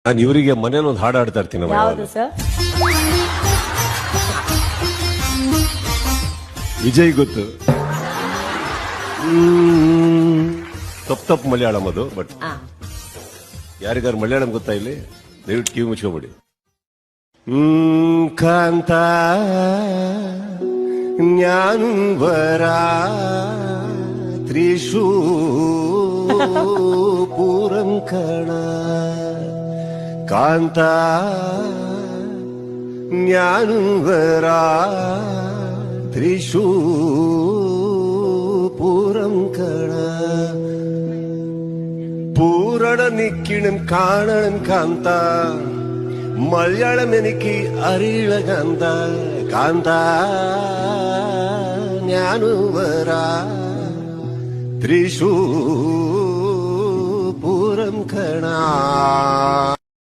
ನಾನು ಇವರಿಗೆ ಮನೇಲಿ ಒಂದು ಹಾಡು ಹಾಡ್ತಾ ಇರ್ತೀನಿ ಯಾವುದು ಸರ್? ವಿಜಯ್ ಗೊತ್ತು. ತಪ್ಪು ಮಲಯಾಳಂ ಅದು. ಬಟ್ ಯಾರಿಗಾರು ಮಲಯಾಳಂ ಗೊತ್ತಾ ಇಲ್ಲಿ? ದಯವಿಟ್ಟು ಕಿವಿ ಮುಚ್ಕೋಬೇಡಿ. ಕಾಂತ ಜ್ಞಾನ ತ್ರಿಶೂ ಪೂರಂ ಕಣ ಕಾಂತ ಜ್ಞಾನ ತ್ರಿಶೂ പൂരം കണ പൂരണ നിക്കിണം കാണണം കാന്ത മലയാളം എനിക്ക് അറിയില്ല കാന്ത കാന്ത ഞാനു വരാ ത്രിശൂ പൂരം കണ